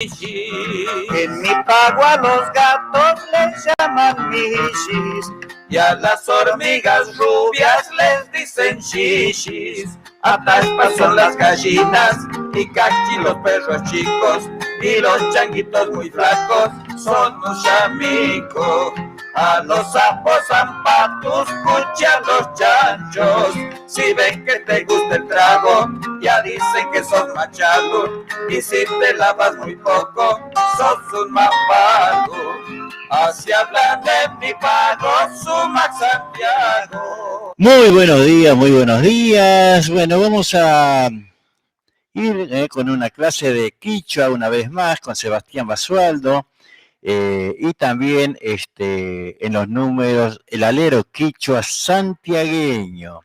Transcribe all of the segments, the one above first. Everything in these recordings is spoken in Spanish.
En mi pago a los gatos les llaman michis y a las hormigas rubias les dicen chichis. Ataspas son las gallinas y caqui los perros chicos y los changuitos muy flacos son un chamico. A los sapos zapatos, escuchan los chanchos. Si ven que te gusta el trago, ya dicen que sos machado. Y si te lavas muy poco, sos un mapago. Así hablan de mi pago, Sumac Santiago. Muy buenos días, muy buenos días. Bueno, vamos a ir con una clase de quichua una vez más con Sebastián Basualdo. Y también en los números el alero quichua santiagueño.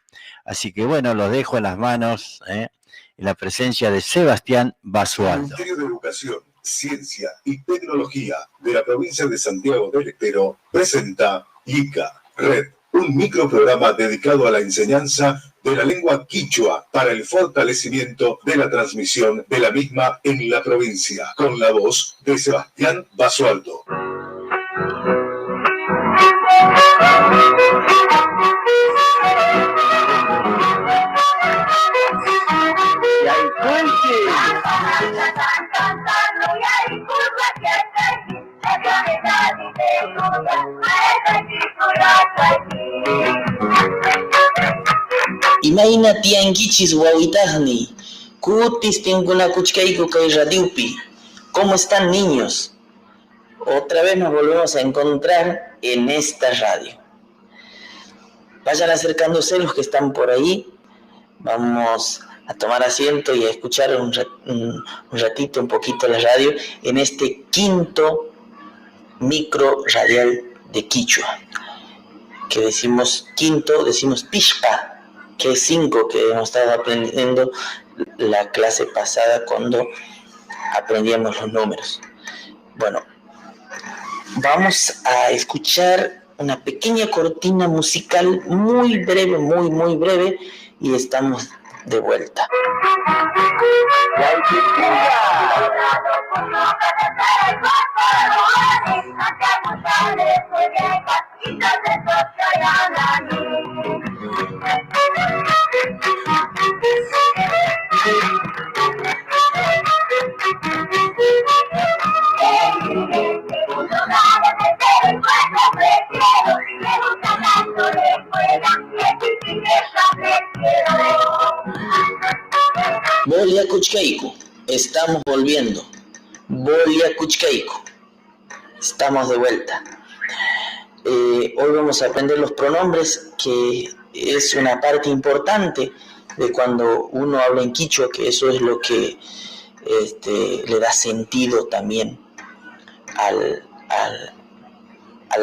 Así que bueno, los dejo en las manos, en la presencia de Sebastián Basualdo. El Ministerio de Educación, Ciencia y Tecnología de la provincia de Santiago del Estero presenta ICA Red, un microprograma dedicado a la enseñanza de la lengua quichua para el fortalecimiento de la transmisión de la misma en la provincia, con la voz de Sebastián Basualdo. Imayna tianguichis wawitaqni, kutis tinkuna kuchkayku kay radiupi. ¿Cómo están, niños? Otra vez nos volvemos a encontrar en esta radio. Vayan acercándose los que están por ahí. Vamos a tomar asiento y a escuchar un ratito, un poquito la radio en este quinto micro radial de Quichua. Que decimos quinto, decimos pishpa, que es 5, que hemos estado aprendiendo la clase pasada cuando aprendíamos los números. Bueno, vamos a escuchar una pequeña cortina musical muy breve, muy breve, y estamos de vuelta. Bolia Kuchkeiku, estamos volviendo. Bolia Kuchkeiku, estamos de vuelta. Hoy vamos a aprender los pronombres, que es una parte importante de cuando uno habla en quichua, que eso es lo que le da sentido también al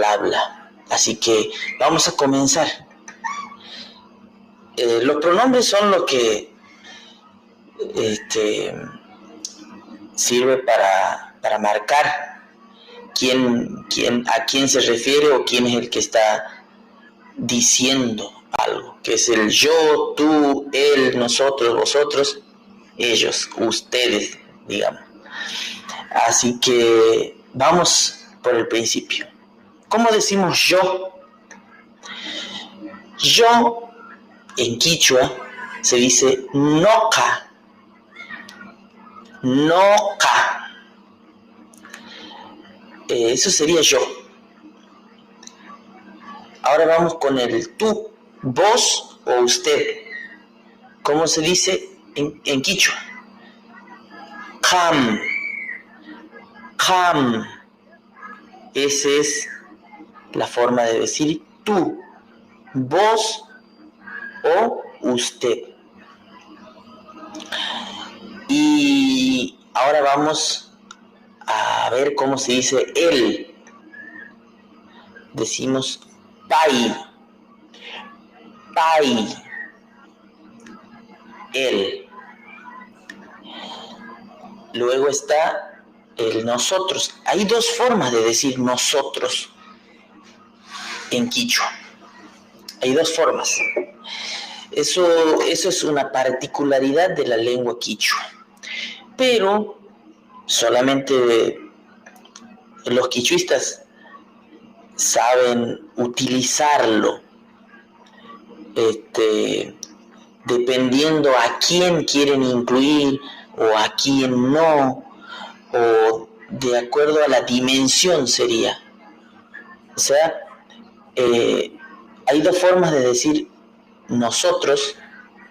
habla. Así que vamos a comenzar. Los pronombres son lo que sirve para marcar a quién se refiere o quién es el que está diciendo algo, que es el yo, tú, él, nosotros, vosotros, ellos, ustedes, digamos. Así que vamos por el principio. ¿Cómo decimos yo? Yo en quichua se dice noca. Noca. Eso sería yo. Ahora vamos con el tú, vos o usted. ¿Cómo se dice en quichua? Cam. Cam. Esa es la forma de decir tú, vos o usted. Y ahora vamos a ver cómo se dice él. Decimos pai. Pai. Él. Luego está el nosotros. Hay dos formas de decir nosotros en quichua. Hay dos formas. Eso es una particularidad de la lengua quichua. Pero solamente los quichuistas saben utilizarlo, dependiendo a quién quieren incluir o a quién no, o de acuerdo a la dimensión sería. O sea, hay dos formas de decir nosotros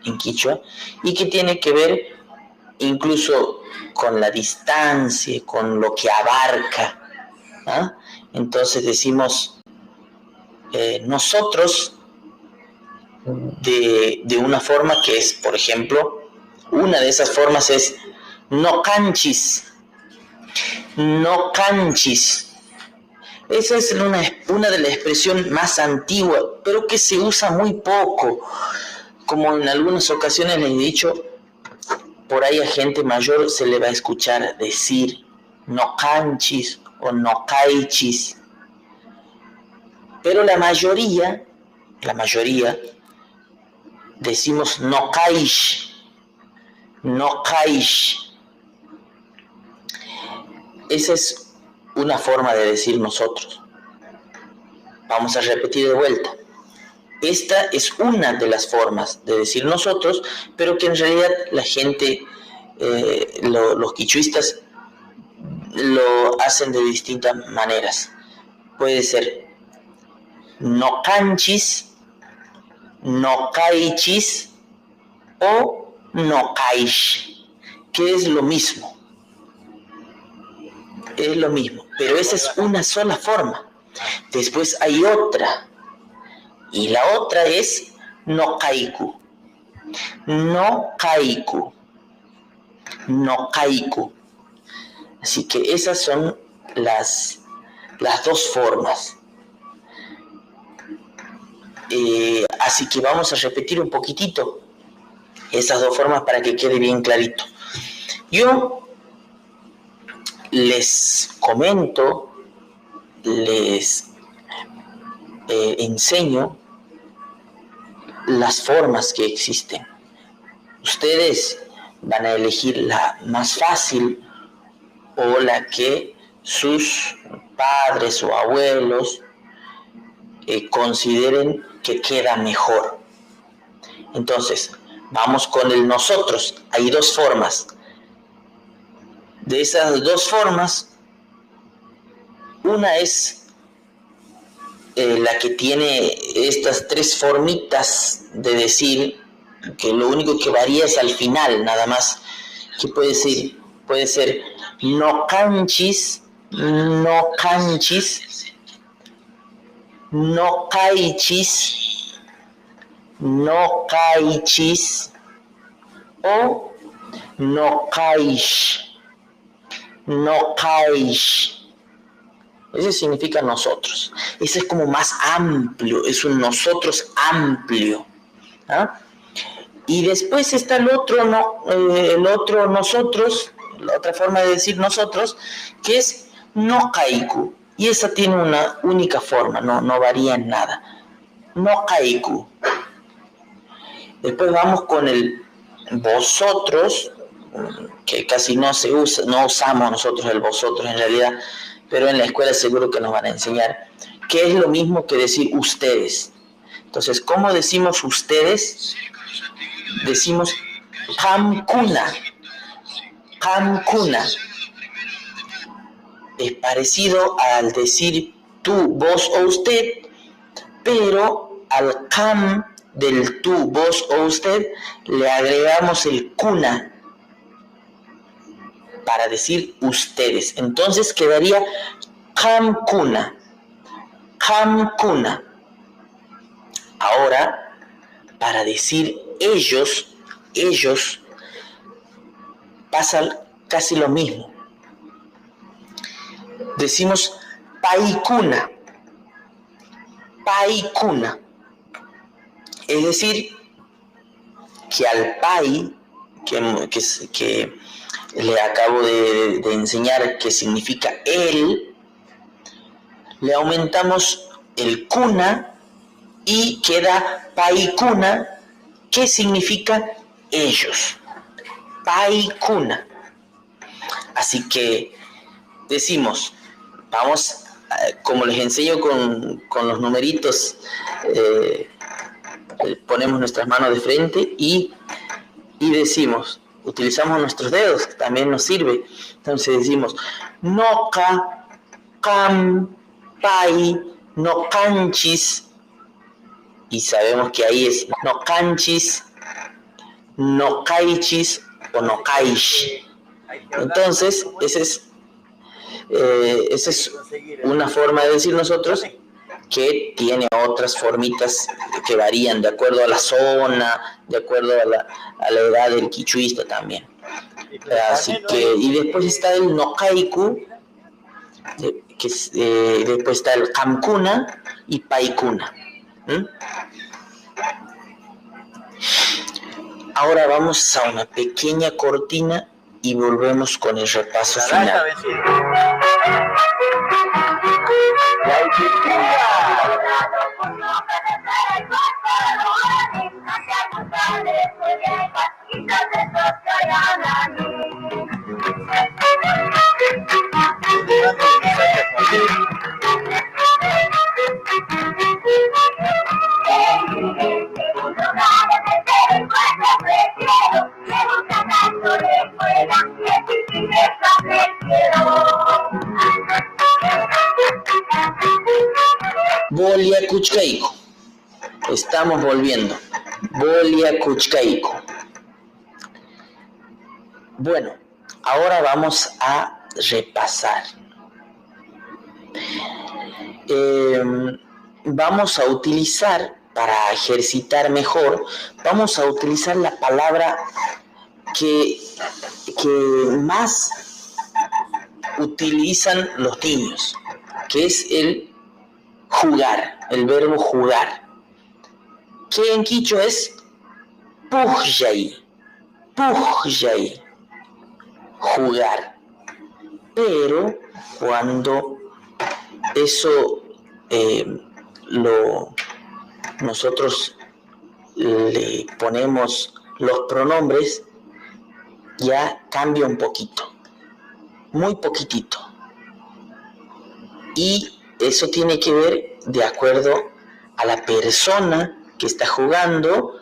en quichua y que tiene que ver incluso con la distancia, con lo que abarca, ¿ah? Entonces decimos nosotros de una forma que es, por ejemplo, una de esas formas es no canchis, no canchis. Esa es una de las expresiones más antiguas, pero que se usa muy poco. Como en algunas ocasiones les he dicho, por ahí a gente mayor se le va a escuchar decir no canchis o no caichis. Pero la mayoría decimos no caish, no caish. Esa es una forma de decir nosotros. Vamos a repetir de vuelta. Esta es una de las formas de decir nosotros, pero que en realidad la gente, los quichuistas, lo hacen de distintas maneras. Puede ser no canchis, no caichis o no caish, que es lo mismo. Es lo mismo, pero esa es una sola forma. Después hay otra, y la otra es no kaiku. No kaiku. No kaiku. Así que esas son las dos formas. Así que vamos a repetir un poquitito esas dos formas para que quede bien clarito. Yo les comento, les enseño las formas que existen. Ustedes van a elegir la más fácil o la que sus padres o abuelos consideren que queda mejor. Entonces, vamos con el nosotros. Hay dos formas. De esas dos formas, una es la que tiene estas tres formitas de decir, que lo único que varía es al final, nada más, que puede ser no canchis, no canchis, no caichis, no caichis o no caish, no caish. Eso significa nosotros. Ese es como más amplio, es un nosotros amplio, ¿ah? Y después está el otro nosotros, la otra forma de decir nosotros, que es no kaiku. Y esa tiene una única forma, no varía en nada. No kaiku. Después vamos con el vosotros, que casi no se usa, no usamos nosotros el vosotros en realidad, pero en la escuela seguro que nos van a enseñar, que es lo mismo que decir ustedes. Entonces, ¿cómo decimos ustedes? Decimos kamkuna, kamkuna. Es parecido al decir tú, vos o usted, pero al kam del tú, vos o usted le agregamos el kuna para decir ustedes. Entonces quedaría kamkuna, kamkuna. Ahora, para decir ellos pasa casi lo mismo. Decimos paikuna, paikuna. Es decir, que al pai, que le acabo de enseñar que significa él, le aumentamos el kuna y queda paikuna, que significa ellos. Paikuna. Así que decimos, vamos, como les enseño con los numeritos, ponemos nuestras manos de frente y decimos, utilizamos nuestros dedos, que también nos sirve. Entonces decimos, noca, cam, pai, no canchis, y sabemos que ahí es no canchis, no caichis o no caish. Entonces, esa es una forma de decir nosotros, que tiene otras formitas que varían de acuerdo a la zona, de acuerdo a la edad del quichuista también. Así que, y después está el nokaiku, después está el kamkuna y paikuna. Ahora vamos a una pequeña cortina y volvemos con el repaso final. Bolia Kuchkaiku. Estamos volviendo. Bolia Kuchkaiku. Bueno, ahora vamos a repasar. Vamos a utilizar, para ejercitar mejor, vamos a utilizar la palabra que más utilizan los niños, que es el jugar, el verbo jugar, que en quichua es pujyay, jugar. Pero cuando eso nosotros le ponemos los pronombres, ya cambia un poquito, muy poquitito. Y eso tiene que ver de acuerdo a la persona que está jugando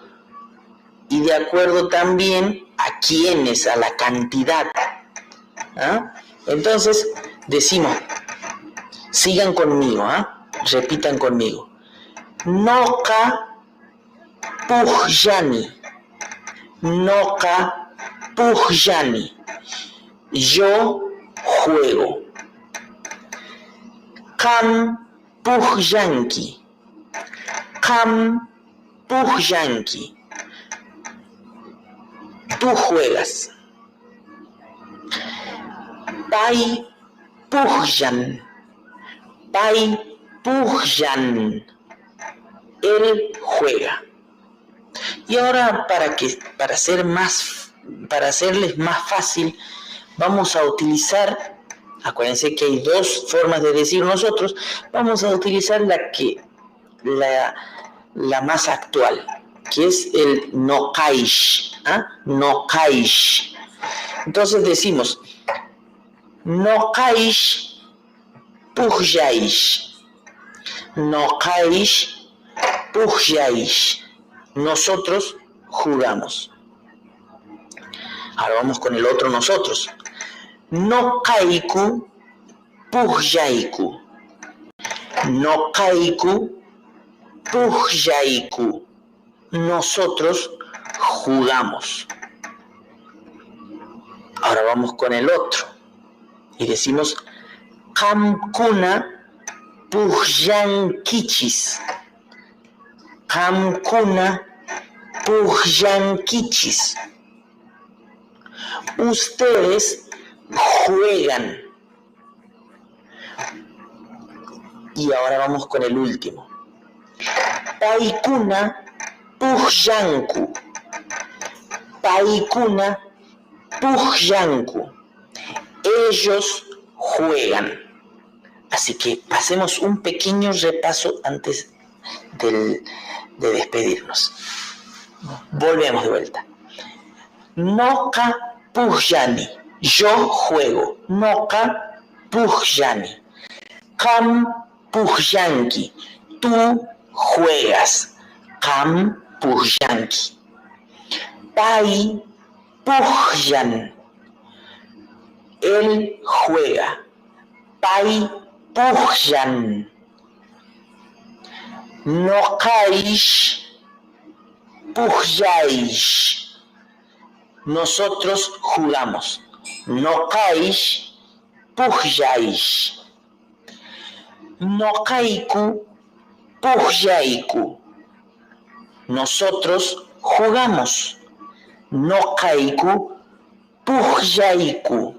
y de acuerdo también a quiénes, a la cantidad. Entonces decimos, sigan conmigo, repitan conmigo. Noca pujyani, noca pujyani, yo juego. Kam pujyanki, kam pujyanki, tú juegas. Pai pujyan, él juega. Y ahora para hacerles más fácil, vamos a utilizar, acuérdense que hay dos formas de decir nosotros, vamos a utilizar la más actual, que es el no kaish, no kaish. Entonces decimos, no kaish pujyaish, no kaish pujyaish, nosotros jugamos. Ahora vamos con el otro nosotros. No kaiku pujyaiku, no kaiku pujyaiku, nosotros jugamos. Ahora vamos con el otro y decimos kamkuna pujyankichis, kamkuna pujyankichis, ustedes juegan. Y ahora vamos con el último. Paikuna pujyanku, paikuna pujyanku, ellos juegan. Así que pasemos un pequeño repaso antes de despedirnos. Volvemos de vuelta. Noca pujyani, Yo juego. Noqa pullani. Qam pullanki. Tú juegas. Qam pullanki. Pai pullan. Él juega. Pai pullan. Noqaish pulláis. Nosotros jugamos. Noqaish pulláis. Noqaiku pullayku. Nosotros jugamos. Noqaiku pullayku.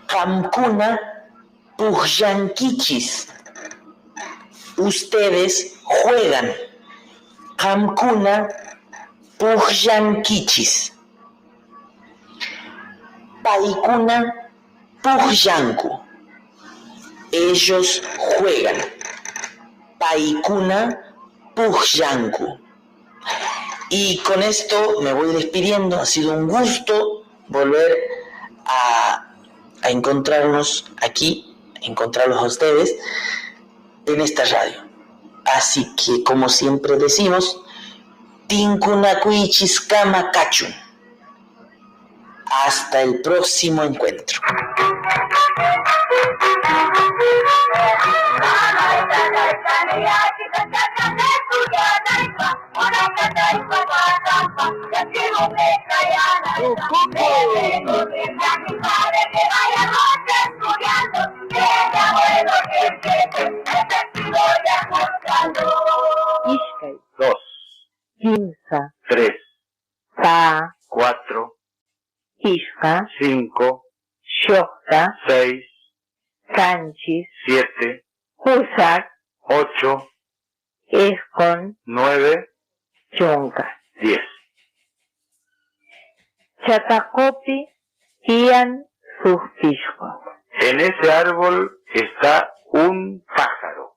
Qamkuna pullankichis. Ustedes juegan. Qamkuna pullankichis. Paikuna pullanku. Ellos juegan. Paikuna pullanku. Y con esto me voy despidiendo. Ha sido un gusto volver a encontrarnos aquí, a encontrarlos a ustedes en esta radio. Así que, como siempre decimos, Tinkunakuichis Kama Kachun. Hasta el próximo encuentro. Ishkay, 2, Kimsa, 3, Ta, 4, Ishka, 5, Shokta, 6, Kanchis, 7, Husak, 8, Eskon, 9, Chunka. 10. Chatakopi, Ian, Sufishko. En ese árbol está un pájaro.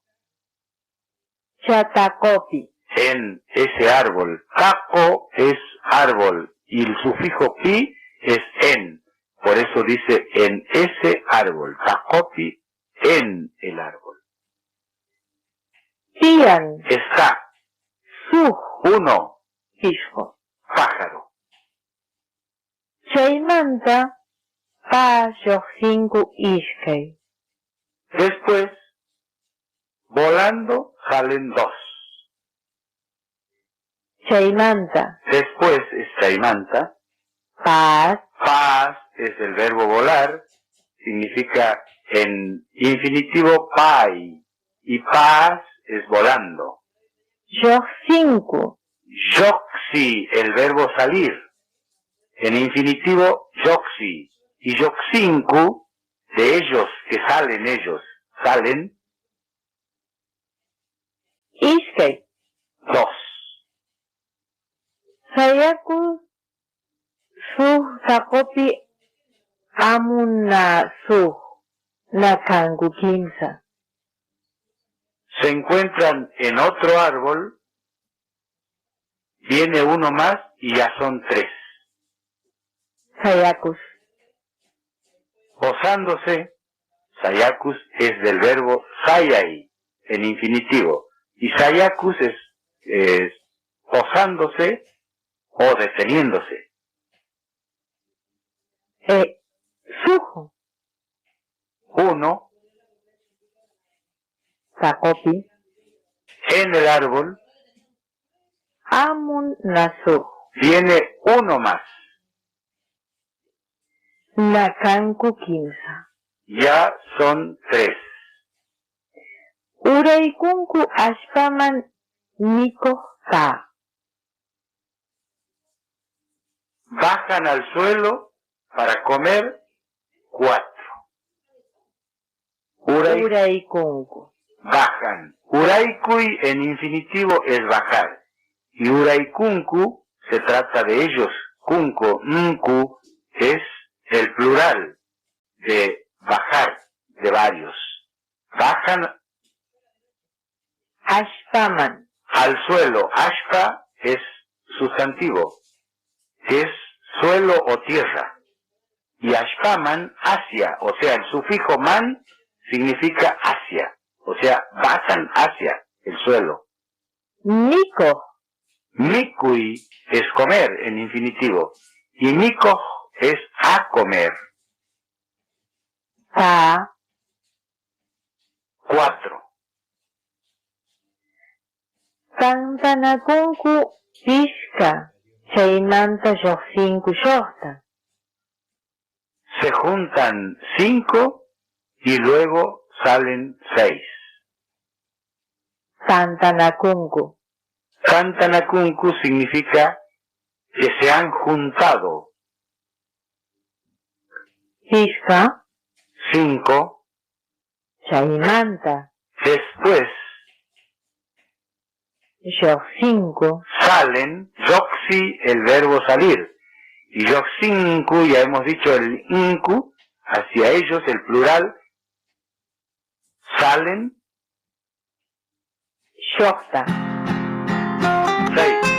Chatakopi, En ese árbol. Taco es árbol y el sufijo pi es en. Por eso dice en ese árbol. Tacopi, en el árbol. Ian, Está uno, Sufishko. pájaro. Chaymanta, Pa, Yoxinku, Ishkay. Después, volando, salen dos. Chaymanta, Después es chaimanta. Paz, Paz es el verbo volar. Significa en infinitivo pai. Y paz es volando. Yoxinku, Yoxi, el verbo salir. En infinitivo, yoxi. Y yoxinku, de ellos, que salen ellos, salen Ishkay. dos. Sayaku, Takopi, Amuna, Nakangu, Kimsa. Se encuentran en otro árbol, viene uno más y ya son tres. Sayakus, Posándose, sayakus es del verbo sayai, en infinitivo. Y sayakus es posándose o deteniéndose. Sujo, Uno, Takopi, en el árbol, Amun, Nasu, viene uno más. Nakanku, Kimsa. Ya son tres. Uraikunku, Ashpaman, Niko, Ka. Bajan al suelo para comer cuatro. Uraikunku. Bajan. Uraikui en infinitivo es bajar. Y uraikunku se trata de ellos. Kunku, nku es el plural de bajar, de varios. Bajan Ashpaman, al suelo. Ashpa es sustantivo. Es suelo o tierra. y Ashpaman, hacia, o sea, el sufijo man significa hacia, o sea, bajan hacia el suelo. Miko, Mikui es comer en infinitivo, y miko es a comer. ta, 4. Tantanakunku Ishka, Chaymanta Yoxinku Yoxta. Se juntan 5 y luego salen 6. Tantanakunku, Santanakunku significa que se han juntado. Ishka, 5. Chaymanta Después Yoxinku, salen, yoxi, el verbo salir. Y yoxinku, ya hemos dicho el inku, hacia ellos, el plural, salen Yoxta. 6.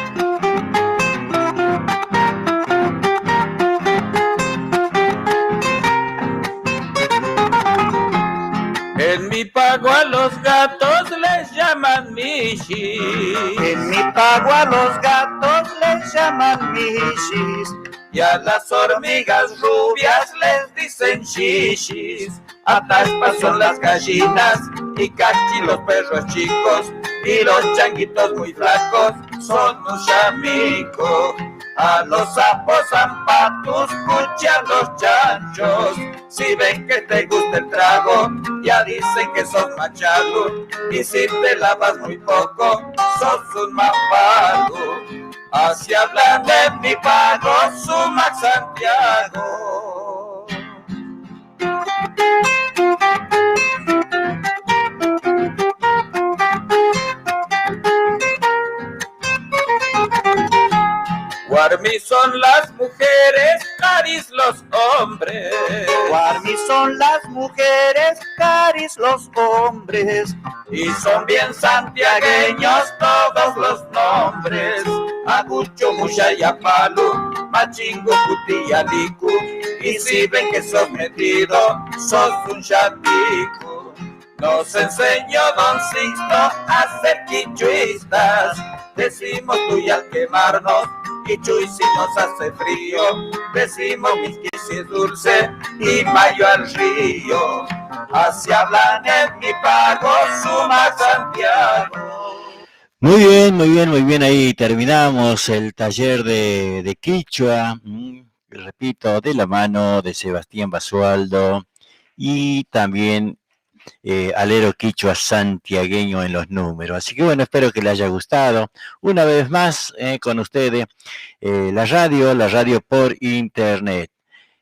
En mi pago a los gatos les llaman mishis. En mi pago a los gatos les llaman mishis. Y a las hormigas rubias les dicen shishis. Ataspas son las gallinas y cachi los perros chicos. Y los changuitos muy flacos son un chamico. A los sapos zampatos, escucha los chanchos. Si ven que te gusta el trago, ya dicen que sos machalo. Y si te lavas muy poco, sos un mapago. Así hablan de mi pago, Sumac Santiago. Guarmi son las mujeres, caris los hombres. Guarmi son las mujeres, caris los hombres. Y son bien santiagueños todos los nombres. Agucho, Musha y Apalu, Machingo, Cutiyalicu. Y si ven que sos metido, sos un chatico. Nos enseñó Don Sixto a ser quichuistas. Decimos tú y al quemarnos, quichuy si nos hace frío. Decimos misqui si es dulce y mayo al río. Así hablan en mi pago, Sumac Santiago. Muy bien, muy bien, muy bien. Ahí terminamos el taller de Quichua, repito, de la mano de Sebastián Basualdo y también alero quichua santiagueño en los números. Así que bueno, espero que les haya gustado. Una vez más con ustedes, la radio por internet.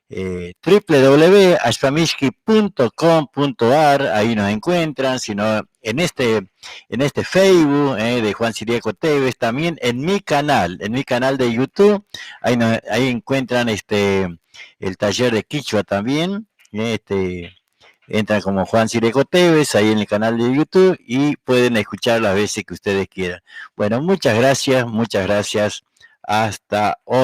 www.ashpamishki.com.ar, ahí nos encuentran, sino en este Facebook de Juan Siriaco Teves, también en mi canal de YouTube, ahí encuentran el taller de Quichua también, entran como Juan Siriaco Teves ahí en el canal de YouTube y pueden escuchar las veces que ustedes quieran. Bueno, muchas gracias, hasta hoy.